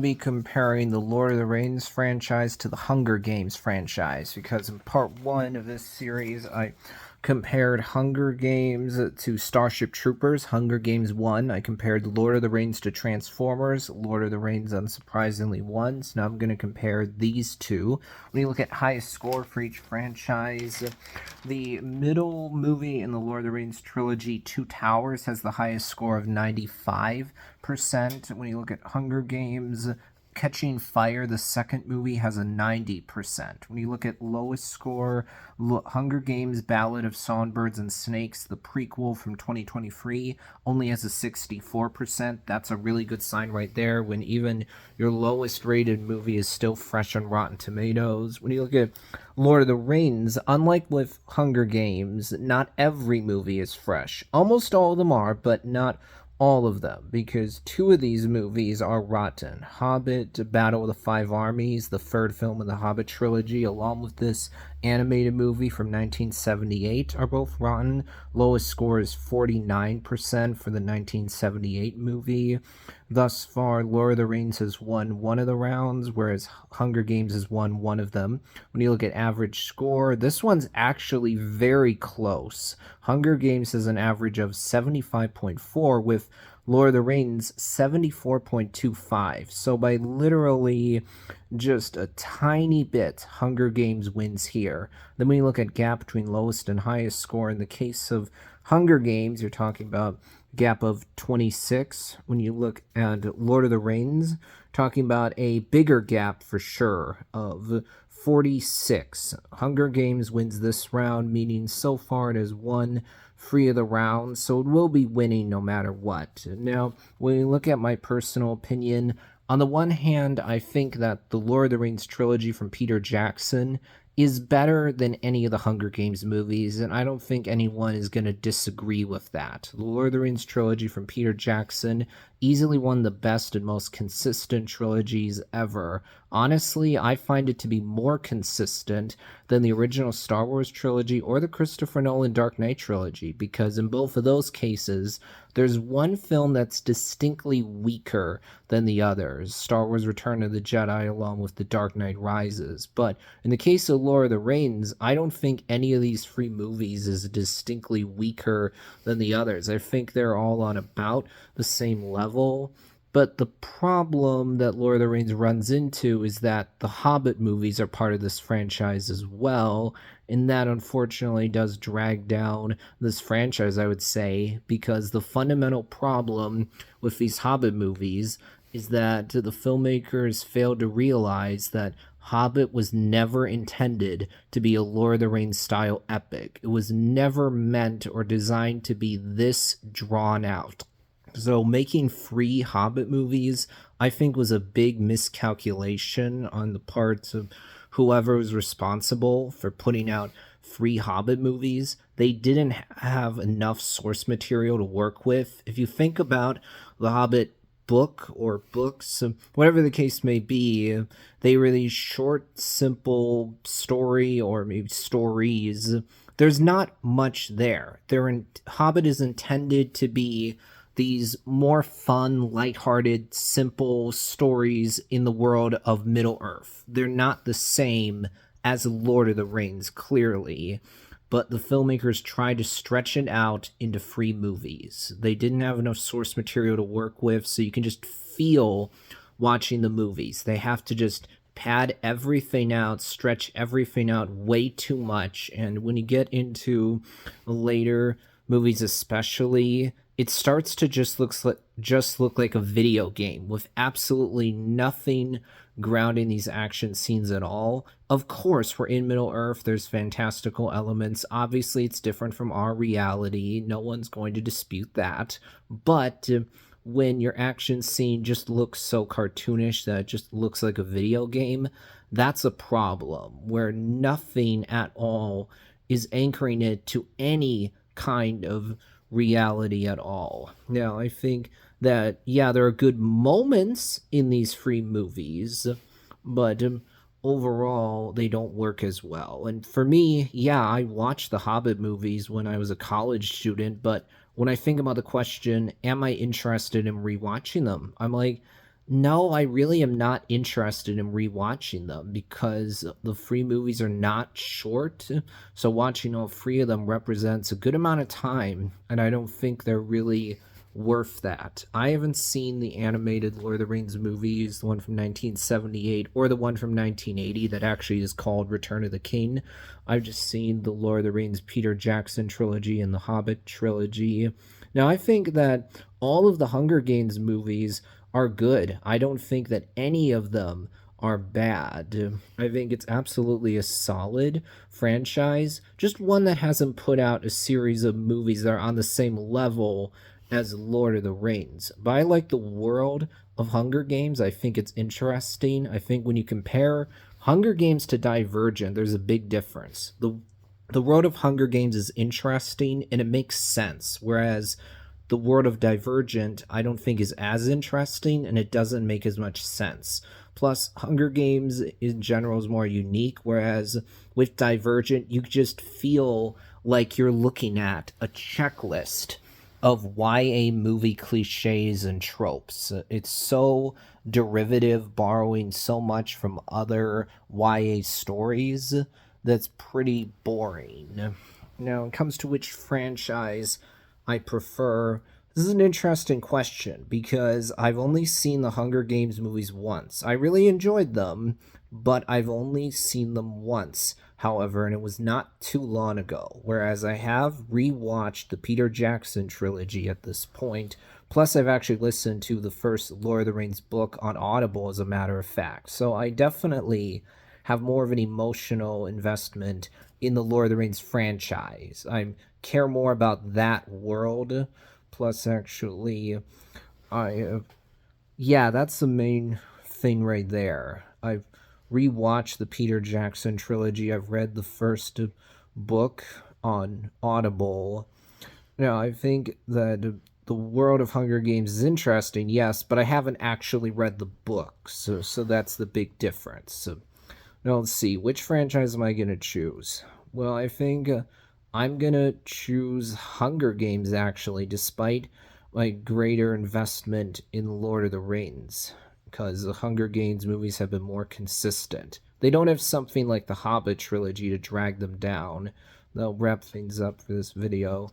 Be comparing the Lord of the Rings franchise to the Hunger Games franchise because in part one of this series, I compared Hunger Games to Starship Troopers. Hunger Games 1. I compared Lord of the Rings to Transformers. Lord of the Rings, unsurprisingly, won. So now I'm going to compare these two. When you look at highest score for each franchise, the middle movie in the Lord of the Rings trilogy, Two Towers, has the highest score of 95%. When you look at Hunger Games, Catching Fire, the second movie, has a 90%. When you look at lowest score, Hunger Games Ballad of Songbirds and Snakes, the prequel from 2023, only has a 64%. That's a really good sign right there when even your lowest rated movie is still fresh on Rotten Tomatoes. When you look at Lord of the Rings, unlike with Hunger Games, not every movie is fresh. Almost all of them are, but not all of them, because two of these movies are rotten. Hobbit, Battle of the Five Armies, the third film in the Hobbit trilogy, along with this animated movie from 1978, are both rotten. Lowest score is 49% for the 1978 movie. Thus far, Lord of the Rings has won one of the rounds, whereas Hunger Games has won one of them. When you look at average score, this one's actually very close. Hunger Games has an average of 75.4, with Lord of the Rings 74.25. So by literally just a tiny bit, Hunger Games wins here. Then when you look at gap between lowest and highest score, in the case of Hunger Games, you're talking about gap of 26. When you look at Lord of the Rings, talking about a bigger gap for sure of 46. Hunger Games wins this round, meaning so far it has won 3 of the rounds, so it will be winning no matter what. Now, when you look at my personal opinion, on the one hand, I think that the Lord of the Rings trilogy from Peter Jackson is better than any of the Hunger Games movies, and I don't think anyone is going to disagree with that. The Lord of the Rings trilogy from Peter Jackson, easily one of the best and most consistent trilogies ever. Honestly, I find it to be more consistent than the original Star Wars trilogy or the Christopher Nolan Dark Knight trilogy, because in both of those cases, there's one film that's distinctly weaker than the others, Star Wars Return of the Jedi along with The Dark Knight Rises. But in the case of Lord of the Rings, I don't think any of these 3 movies is distinctly weaker than the others. I think they're all on about the same level. But the problem that Lord of the Rings runs into is that the Hobbit movies are part of this franchise as well, and that unfortunately does drag down this franchise, I would say, because the fundamental problem with these Hobbit movies is that the filmmakers failed to realize that Hobbit was never intended to be a Lord of the Rings style epic. It was never meant or designed to be this drawn out. So making 3 Hobbit movies, I think, was a big miscalculation on the part of whoever was responsible for putting out 3 Hobbit movies. They didn't have enough source material to work with. If you think about the Hobbit book or books, whatever the case may be, they were these short, simple story or maybe stories. There's not much there. Hobbit is intended to be these more fun, lighthearted, simple stories in the world of Middle Earth. They're not the same as Lord of the Rings, clearly, but the filmmakers tried to stretch it out into 3 movies. They didn't have enough source material to work with, so you can just feel watching the movies. They have to just pad everything out, stretch everything out way too much, and when you get into later movies especially, it starts to just look like a video game with absolutely nothing grounding these action scenes at all. Of course, we're in Middle Earth. There's fantastical elements. Obviously, it's different from our reality. No one's going to dispute that. But when your action scene just looks so cartoonish that it just looks like a video game, that's a problem, where nothing at all is anchoring it to any kind of reality at all. Now, I think that, yeah, there are good moments in these 3 movies, but overall, they don't work as well. And for me, yeah, I watched the Hobbit movies when I was a college student, but when I think about the question, am I interested in rewatching them? I'm like, No, I really am not interested in rewatching them because the free movies are not short. So watching all three of them represents a good amount of time, and I don't think they're really worth that. I haven't seen the animated Lord of the Rings movies, the one from 1978 or the one from 1980 that actually is called Return of the King. I've just seen the Lord of the Rings Peter Jackson trilogy and the Hobbit trilogy. Now, I think that all of the Hunger Games movies are good. I don't think that any of them are bad. I think it's absolutely a solid franchise, just one that hasn't put out a series of movies that are on the same level as Lord of the Rings. But I like the world of Hunger Games. I think it's interesting. I think when you compare Hunger Games to Divergent, there's a big difference. The world of Hunger Games is interesting and it makes sense, whereas the world of Divergent I don't think is as interesting and it doesn't make as much sense. Plus, Hunger Games in general is more unique, whereas with Divergent, you just feel like you're looking at a checklist of YA movie cliches and tropes. It's so derivative, borrowing so much from other YA stories that's pretty boring. Now, when it comes to which franchise I prefer, this is an interesting question because I've only seen the Hunger Games movies once. I really enjoyed them, but I've only seen them once, however, and it was not too long ago. Whereas I have rewatched the Peter Jackson trilogy at this point. Plus, I've actually listened to the first Lord of the Rings book on Audible, as a matter of fact. So I definitely have more of an emotional investment in the Lord of the Rings franchise. I care more about that world. Plus, actually, I yeah, that's the main thing right there. I've rewatched the Peter Jackson trilogy. I've read the first book on Audible. Now, I think that the world of Hunger Games is interesting, yes, but I haven't actually read the book, so that's the big difference. So, now let's see, which franchise am I gonna choose? Well, I think I'm gonna choose Hunger Games actually, despite my greater investment in Lord of the Rings, because the Hunger Games movies have been more consistent. They don't have something like the Hobbit trilogy to drag them down. They'll wrap things up for this video.